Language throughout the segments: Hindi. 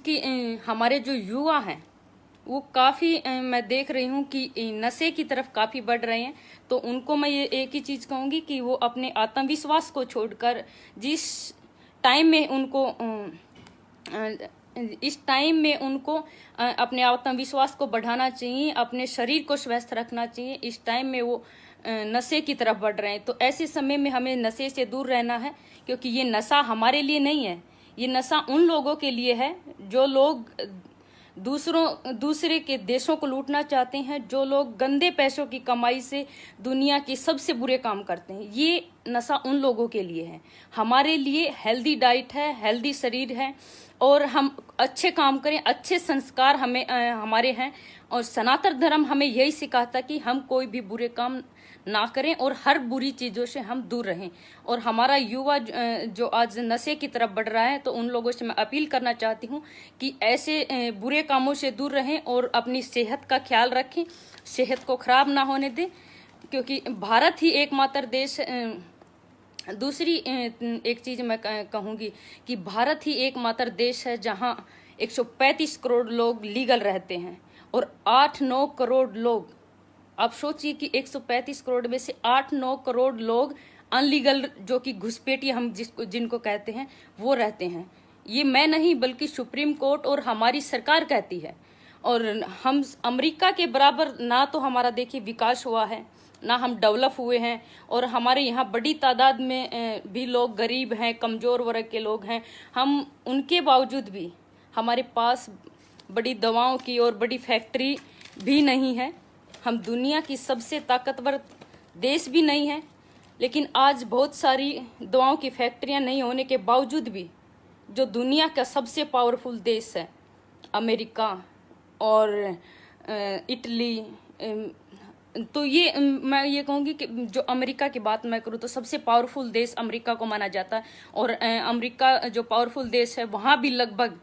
की हमारे जो युवा हैं वो काफ़ी मैं देख रही हूँ कि नशे की तरफ काफ़ी बढ़ रहे हैं। तो उनको मैं ये एक ही चीज़ कहूँगी कि वो अपने आत्मविश्वास को छोड़कर जिस टाइम में उनको इस टाइम में उनको अपने आत्मविश्वास को बढ़ाना चाहिए, अपने शरीर को स्वस्थ रखना चाहिए। इस टाइम में वो नशे की तरफ बढ़ रहे हैं। तो ऐसे समय में हमें नशे से दूर रहना है, क्योंकि ये नशा हमारे लिए नहीं है। ये नशा उन लोगों के लिए है जो लोग दूसरे के देशों को लूटना चाहते हैं, जो लोग गंदे पैसों की कमाई से दुनिया के सबसे बुरे काम करते हैं। ये नशा उन लोगों के लिए है। हमारे लिए हेल्दी डाइट है, हेल्दी शरीर है, और हम अच्छे काम करें, अच्छे संस्कार हमें हमारे हैं। और सनातन धर्म हमें यही सिखाता कि हम कोई भी बुरे काम ना करें और हर बुरी चीज़ों से हम दूर रहें। और हमारा युवा जो आज नशे की तरफ बढ़ रहा है, तो उन लोगों से मैं अपील करना चाहती हूँ कि ऐसे बुरे कामों से दूर रहें और अपनी सेहत का ख्याल रखें, सेहत को खराब ना होने दें। क्योंकि भारत ही एकमात्र देश दूसरी एक चीज़ मैं कहूँगी कि भारत ही एकमात्र देश है जहाँ 135 करोड़ लोग लीगल रहते हैं और 8-9 करोड़ लोग, आप सोचिए कि 135 करोड़ में से 8-9 करोड़ लोग अनलीगल, जो कि घुसपैठिए हम जिनको कहते हैं, वो रहते हैं। ये मैं नहीं बल्कि सुप्रीम कोर्ट और हमारी सरकार कहती है। और हम अमेरिका के बराबर ना तो हमारा देखिए विकास हुआ है, ना हम डेवलप हुए हैं। और हमारे यहाँ बड़ी तादाद में भी लोग गरीब हैं, कमज़ोर वर्ग के लोग हैं। हम उनके बावजूद भी हमारे पास बड़ी दवाओं की और बड़ी फैक्ट्री भी नहीं है। हम दुनिया की सबसे ताकतवर देश भी नहीं है, लेकिन आज बहुत सारी दवाओं की फैक्ट्रियां नहीं होने के बावजूद भी जो दुनिया का सबसे पावरफुल देश है अमेरिका और इटली, तो ये मैं ये कहूँगी कि जो अमेरिका की बात मैं करूँ तो सबसे पावरफुल देश अमेरिका को माना जाता है। और अमेरिका जो पावरफुल देश है, वहाँ भी लगभग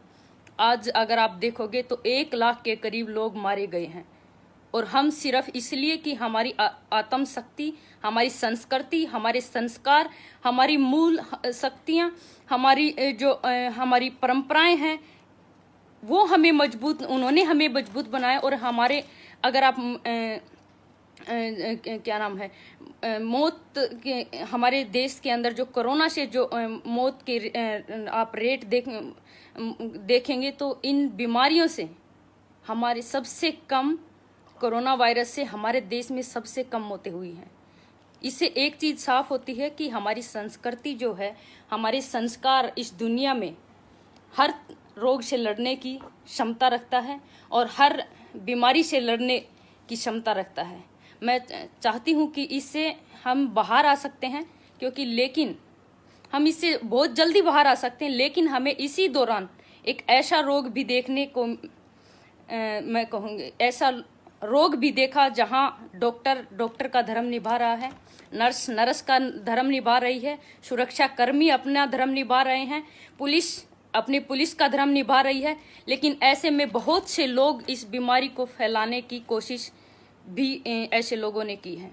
आज अगर आप देखोगे तो 1 लाख के करीब लोग मारे गए हैं। और हम सिर्फ इसलिए कि हमारी आत्म शक्ति, हमारी संस्कृति, हमारे संस्कार, हमारी मूल शक्तियाँ, हमारी जो हमारी परंपराएं हैं, वो हमें मजबूत, उन्होंने हमें मजबूत बनाया। और हमारे अगर आप क्या नाम है, मौत के हमारे देश के अंदर जो कोरोना से जो मौत के आप रेट देखेंगे तो इन बीमारियों से हमारे सबसे कम, कोरोना वायरस से हमारे देश में सबसे कम मौतें हुई हैं। इससे एक चीज़ साफ होती है कि हमारी संस्कृति जो है, हमारे संस्कार इस दुनिया में हर रोग से लड़ने की क्षमता रखता है और हर बीमारी से लड़ने की क्षमता रखता है। मैं चाहती हूँ कि इससे हम बाहर आ सकते हैं, क्योंकि लेकिन हम इससे बहुत जल्दी बाहर आ सकते हैं, लेकिन हमें इसी दौरान एक ऐसा रोग भी देखने को मैं कहूँगी, ऐसा रोग भी देखा जहाँ डॉक्टर का धर्म निभा रहा है, नर्स का धर्म निभा रही है, सुरक्षा कर्मी अपना धर्म निभा रहे हैं, पुलिस अपनी पुलिस का धर्म निभा रही है। लेकिन ऐसे में बहुत से लोग इस बीमारी को फैलाने की कोशिश भी ऐसे लोगों ने की है।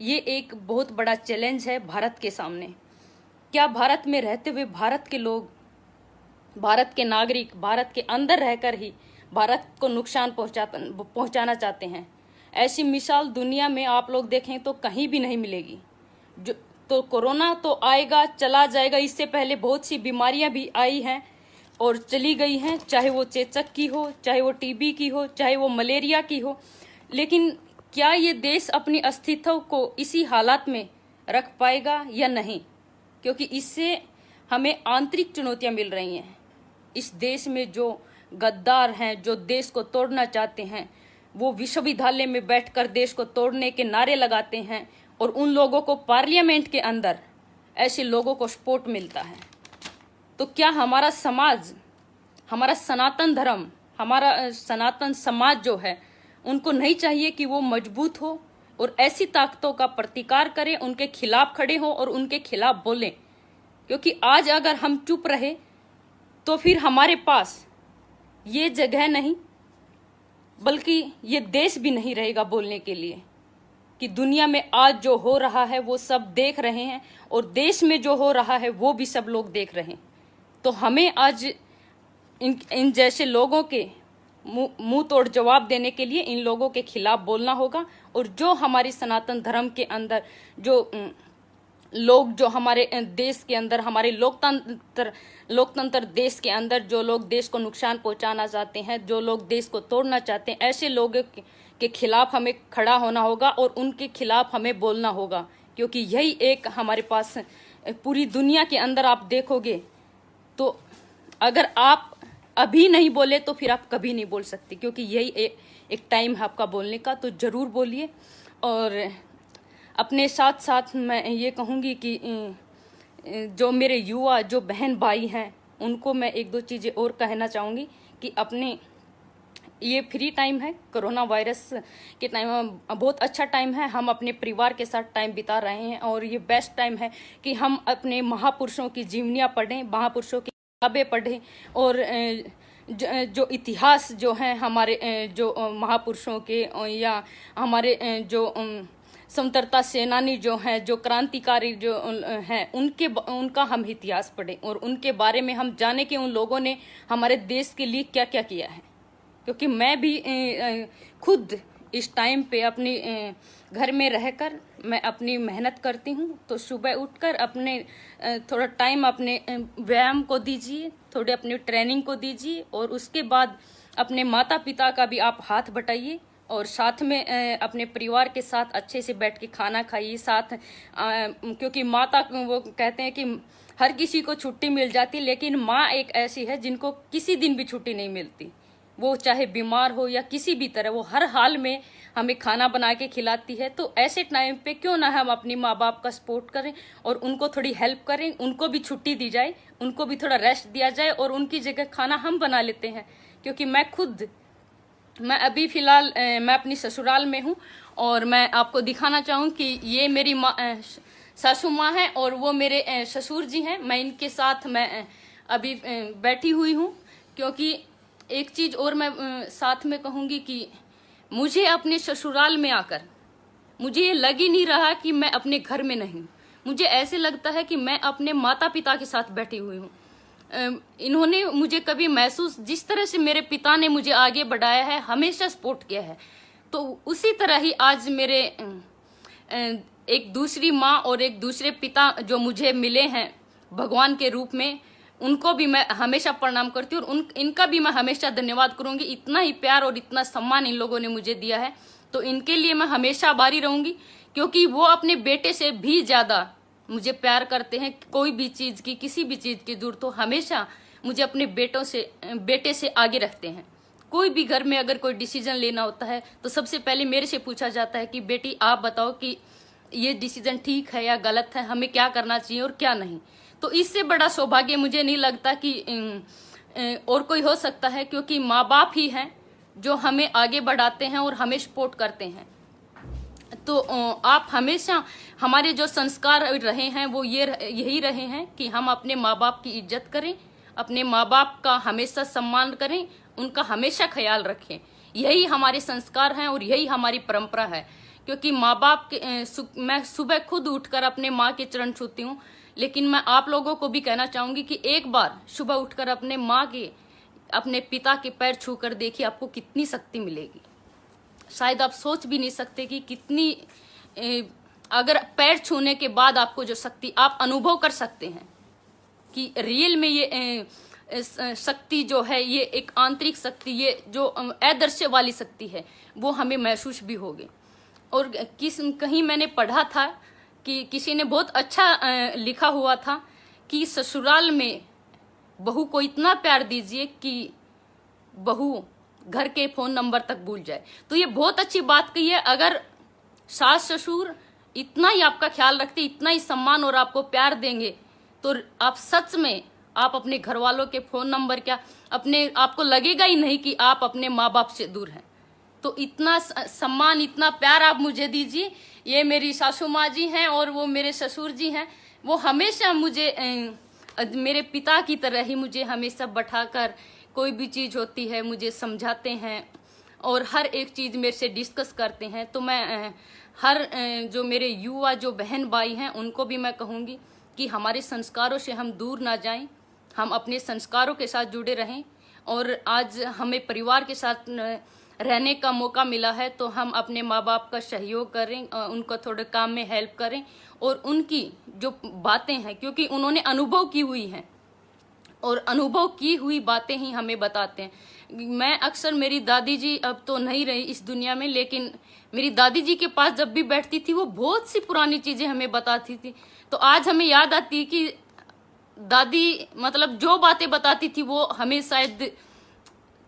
ये एक बहुत बड़ा चैलेंज है भारत के सामने। क्या भारत में रहते हुए भारत के लोग, भारत के नागरिक भारत के अंदर रहकर ही भारत को नुकसान पहुंचाना चाहते हैं? ऐसी मिसाल दुनिया में आप लोग देखें तो कहीं भी नहीं मिलेगी। जो तो कोरोना तो आएगा चला जाएगा, इससे पहले बहुत सी बीमारियां भी आई हैं और चली गई हैं, चाहे वो चेचक की हो, चाहे वो टीबी की हो, चाहे वो मलेरिया की हो। लेकिन क्या ये देश अपनी अस्तित्व को इसी हालात में रख पाएगा या नहीं? क्योंकि इससे हमें आंतरिक चुनौतियां मिल रही हैं। इस देश में जो गद्दार हैं, जो देश को तोड़ना चाहते हैं, वो विश्वविद्यालय में बैठकर देश को तोड़ने के नारे लगाते हैं और उन लोगों को पार्लियामेंट के अंदर ऐसे लोगों को सपोर्ट मिलता है। तो क्या हमारा समाज, हमारा सनातन धर्म, हमारा सनातन समाज जो है, उनको नहीं चाहिए कि वो मजबूत हो और ऐसी ताकतों का प्रतिकार करें, उनके खिलाफ खड़े हों और उनके खिलाफ बोलें? क्योंकि आज अगर हम चुप रहे तो फिर हमारे पास ये जगह नहीं बल्कि ये देश भी नहीं रहेगा बोलने के लिए कि दुनिया में आज जो हो रहा है वो सब देख रहे हैं और देश में जो हो रहा है वो भी सब लोग देख रहे हैं। तो हमें आज इन जैसे लोगों के मुंह तोड़ जवाब देने के लिए इन लोगों के खिलाफ बोलना होगा। और जो हमारी सनातन धर्म के अंदर जो लोग, जो हमारे देश के अंदर, हमारे लोकतंत्र देश के अंदर जो लोग देश को नुकसान पहुंचाना चाहते हैं, जो लोग देश को तोड़ना चाहते हैं, ऐसे लोगों के खिलाफ हमें खड़ा होना होगा और उनके खिलाफ हमें बोलना होगा। क्योंकि यही एक हमारे पास, पूरी दुनिया के अंदर आप देखोगे तो अगर आप अभी नहीं बोले तो फिर आप कभी नहीं बोल सकते, क्योंकि यही एक टाइम है आपका बोलने का। तो ज़रूर बोलिए। और अपने साथ साथ मैं ये कहूँगी कि जो मेरे युवा, जो बहन भाई हैं, उनको मैं एक दो चीज़ें और कहना चाहूँगी कि अपने ये फ्री टाइम है, कोरोना वायरस के टाइम में बहुत अच्छा टाइम है, हम अपने परिवार के साथ टाइम बिता रहे हैं। और ये बेस्ट टाइम है कि हम अपने महापुरुषों की जीवनियाँ पढ़ें, महापुरुषों की किताबें पढ़ें। और जो इतिहास जो हैं हमारे, जो महापुरुषों के, या हमारे जो स्वतंत्रता सेनानी जो हैं, जो क्रांतिकारी जो हैं, उनका हम इतिहास पढ़ें और उनके बारे में हम जाने कि उन लोगों ने हमारे देश के लिए क्या क्या किया है। क्योंकि मैं भी खुद इस टाइम पे अपनी घर में रहकर मैं अपनी मेहनत करती हूँ। तो सुबह उठकर अपने थोड़ा टाइम अपने व्यायाम को दीजिए, थोड़े अपनी ट्रेनिंग को दीजिए, और उसके बाद अपने माता पिता का भी आप हाथ बटाइए और साथ में अपने परिवार के साथ अच्छे से बैठ के खाना खाइए साथ। क्योंकि माता, वो कहते हैं कि हर किसी को छुट्टी मिल जाती, लेकिन माँ एक ऐसी है जिनको किसी दिन भी छुट्टी नहीं मिलती। वो चाहे बीमार हो या किसी भी तरह, वो हर हाल में हमें खाना बना के खिलाती है। तो ऐसे टाइम पे क्यों ना हम अपनी माँ बाप का सपोर्ट करें और उनको थोड़ी हेल्प करें, उनको भी छुट्टी दी जाए, उनको भी थोड़ा रेस्ट दिया जाए और उनकी जगह खाना हम बना लेते हैं। क्योंकि मैं अभी फ़िलहाल मैं अपनी ससुराल में हूँ और मैं आपको दिखाना चाहूँ कि ये मेरी माँ, सासू माँ है और वो मेरे ससुर जी हैं। मैं इनके साथ मैं अभी बैठी हुई हूँ। क्योंकि एक चीज़ और मैं साथ में कहूँगी कि मुझे अपने ससुराल में आकर मुझे ये लग ही नहीं रहा कि मैं अपने घर में नहीं हूँ। मुझे ऐसे लगता है कि मैं अपने माता पिता के साथ बैठी हुई हूँ। इन्होंने मुझे कभी महसूस, जिस तरह से मेरे पिता ने मुझे आगे बढ़ाया है, हमेशा सपोर्ट किया है, तो उसी तरह ही आज मेरे एक दूसरी माँ और एक दूसरे पिता जो मुझे मिले हैं भगवान के रूप में, उनको भी मैं हमेशा प्रणाम करती हूँ और इनका भी मैं हमेशा धन्यवाद करूँगी। इतना ही प्यार और इतना सम्मान इन लोगों ने मुझे दिया है, तो इनके लिए मैं हमेशा आभारी रहूँगी। क्योंकि वो अपने बेटे से भी ज़्यादा मुझे प्यार करते हैं। कोई भी चीज़ की, किसी भी चीज़ की जरूरत हो, हमेशा मुझे अपने बेटे से आगे रखते हैं। कोई भी घर में अगर कोई डिसीजन लेना होता है तो सबसे पहले मेरे से पूछा जाता है कि बेटी आप बताओ कि ये डिसीजन ठीक है या गलत है, हमें क्या करना चाहिए और क्या नहीं। तो इससे बड़ा सौभाग्य मुझे नहीं लगता कि और कोई हो सकता है। क्योंकि माँ बाप ही हैं जो हमें आगे बढ़ाते हैं और हमें सपोर्ट करते हैं। तो आप हमेशा, हमारे जो संस्कार रहे हैं वो यही रहे हैं कि हम अपने माँ बाप की इज्जत करें, अपने माँ बाप का हमेशा सम्मान करें, उनका हमेशा ख्याल रखें। यही हमारे संस्कार हैं और यही हमारी परंपरा है। क्योंकि माँ बाप के मैं सुबह खुद उठकर अपने माँ के चरण छूती हूँ, लेकिन मैं आप लोगों को भी कहना चाहूँगी कि एक बार सुबह उठकर अपने माँ के, अपने पिता के पैर छू कर देखिए, आपको कितनी शक्ति मिलेगी। शायद आप सोच भी नहीं सकते कि कितनी, अगर पैर छूने के बाद आपको जो शक्ति आप अनुभव कर सकते हैं कि रियल में ये शक्ति जो है, ये एक आंतरिक शक्ति, ये जो अदृश्य वाली शक्ति है, वो हमें महसूस भी होगी। और कहीं मैंने पढ़ा था कि किसी ने बहुत अच्छा लिखा हुआ था कि ससुराल में बहू को इतना प्यार दीजिए कि बहू घर के फोन नंबर तक भूल जाए। तो ये बहुत अच्छी बात कही है। अगर सास ससुर इतना ही आपका ख्याल रखते, इतना ही सम्मान और आपको प्यार देंगे, तो आप सच में आप अपने घर वालों के फोन नंबर क्या, आपको लगेगा ही नहीं कि आप अपने माँ बाप से दूर हैं। तो इतना सम्मान, इतना प्यार आप मुझे दीजिए। ये मेरी सासू माँ जी हैं और वो मेरे ससुर जी हैं। वो हमेशा मुझे मेरे पिता की तरह ही मुझे हमेशा बैठाकर कोई भी चीज़ होती है मुझे समझाते हैं और हर एक चीज़ मेरे से डिस्कस करते हैं। तो मैं हर जो मेरे युवा जो बहन भाई हैं उनको भी मैं कहूँगी कि हमारे संस्कारों से हम दूर ना जाएं, हम अपने संस्कारों के साथ जुड़े रहें। और आज हमें परिवार के साथ रहने का मौका मिला है, तो हम अपने माँ बाप का सहयोग करें, उनको थोड़े काम में हेल्प करें और उनकी जो बातें हैं, क्योंकि उन्होंने अनुभव की हुई हैं और अनुभव की हुई बातें ही हमें बताते हैं। मैं अक्सर, मेरी दादी जी अब तो नहीं रही इस दुनिया में, लेकिन मेरी दादी जी के पास जब भी बैठती थी वो बहुत सी पुरानी चीजें हमें बताती थी। तो आज हमें याद आती है कि दादी मतलब जो बातें बताती थी वो हमें शायद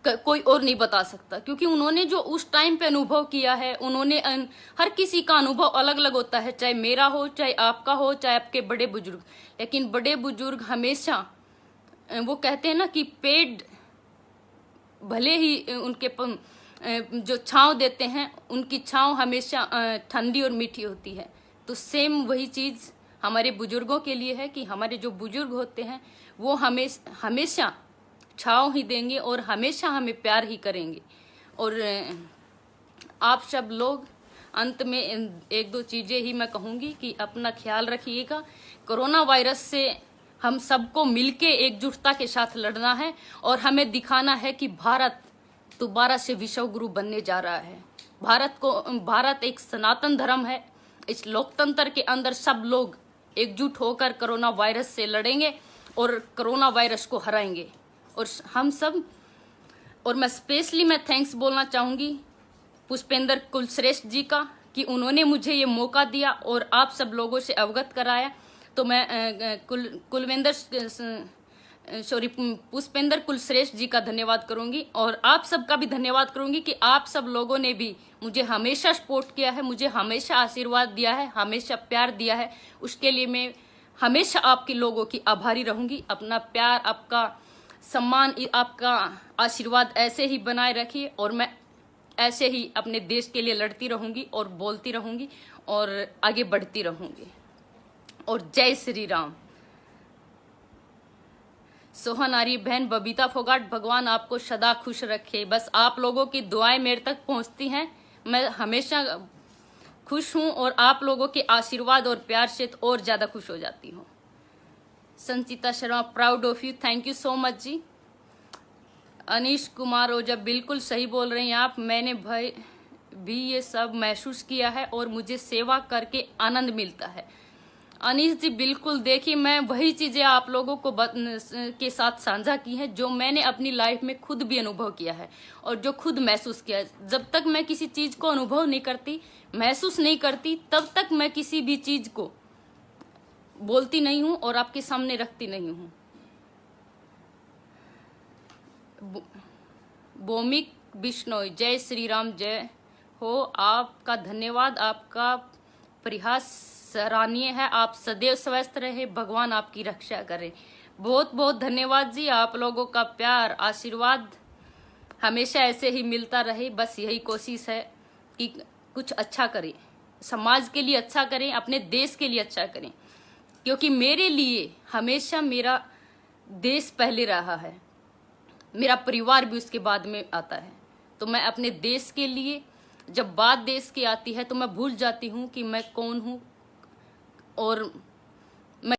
कोई और नहीं बता सकता, क्योंकि उन्होंने जो उस टाइम पे अनुभव किया है, उन्होंने हर किसी का अनुभव अलग अलग होता है, चाहे मेरा हो, चाहे आपका हो, चाहे आपके बड़े बुजुर्ग। लेकिन बड़े बुजुर्ग हमेशा, वो कहते हैं ना कि पेड़ भले ही उनके जो छांव देते हैं, उनकी छांव हमेशा ठंडी और मीठी होती है। तो सेम वही चीज हमारे बुजुर्गों के लिए है कि हमारे जो बुजुर्ग होते हैं वो हमेशा छांव ही देंगे और हमेशा हमें प्यार ही करेंगे। और आप सब लोग, अंत में एक दो चीजें ही मैं कहूंगी कि अपना ख्याल रखिएगा। कोरोना वायरस से हम सबको मिलके एकजुटता के साथ लड़ना है और हमें दिखाना है कि भारत दोबारा से विश्व गुरु बनने जा रहा है। भारत एक सनातन धर्म है। इस लोकतंत्र के अंदर सब लोग एकजुट होकर कोरोना वायरस से लड़ेंगे और कोरोना वायरस को हराएंगे। और हम सब, और मैं स्पेशली थैंक्स बोलना चाहूंगी पुष्पेंद्र कुलश्रेष्ठ जी का कि उन्होंने मुझे ये मौका दिया और आप सब लोगों से अवगत कराया। तो मैं पुष्पेंद्र कुलश्रेष्ठ जी का धन्यवाद करूंगी और आप सबका भी धन्यवाद करूंगी कि आप सब लोगों ने भी मुझे हमेशा सपोर्ट किया है, मुझे हमेशा आशीर्वाद दिया है, हमेशा प्यार दिया है। उसके लिए मैं हमेशा आपके लोगों की आभारी रहूंगी। अपना प्यार, आपका सम्मान, आपका आशीर्वाद ऐसे ही बनाए रखिए और मैं ऐसे ही अपने देश के लिए लड़ती रहूंगी और बोलती रहूंगी और आगे बढ़ती रहूंगी। और जय श्री राम। सोहन आर्य बहन बबीता फोगाट, भगवान आपको सदा खुश रखे। बस आप लोगों की दुआएं मेरे तक पहुंचती हैं, मैं हमेशा खुश हूं और आप लोगों के आशीर्वाद और प्यार से तो और ज्यादा खुश हो जाती हूं। Sanchita Sharma, proud of you, thank you so much ji. Anish Kumar Ojha, बिल्कुल सही बोल रही हैं आप, मैंने भाई भी ये सब महसूस किया है और मुझे सेवा करके आनंद मिलता है। अनीश जी बिल्कुल, देखिए मैं वही चीजें आप लोगों को के साथ साझा की हैं जो मैंने अपनी लाइफ में खुद भी अनुभव किया है और जो खुद महसूस किया है। जब तक मैं किसी चीज को अनुभव नहीं करती, महसूस नहीं करती, तब तक मैं किसी भी चीज को बोलती नहीं हूं और आपके सामने रखती नहीं हूं। भौमिक बिश्नोई, जय श्री राम, जय हो। आपका धन्यवाद, आपका प्रयास सराहनीय है। आप सदैव स्वस्थ रहे, भगवान आपकी रक्षा करे। बहुत बहुत धन्यवाद जी। आप लोगों का प्यार, आशीर्वाद हमेशा ऐसे ही मिलता रहे। बस यही कोशिश है कि कुछ अच्छा करें, समाज के लिए अच्छा करें, अपने देश के लिए अच्छा करें, क्योंकि मेरे लिए हमेशा मेरा देश पहले रहा है, मेरा परिवार भी उसके बाद में आता है। तो मैं अपने देश के लिए, जब बात देश की आती है तो मैं भूल जाती हूँ कि मैं कौन हूँ और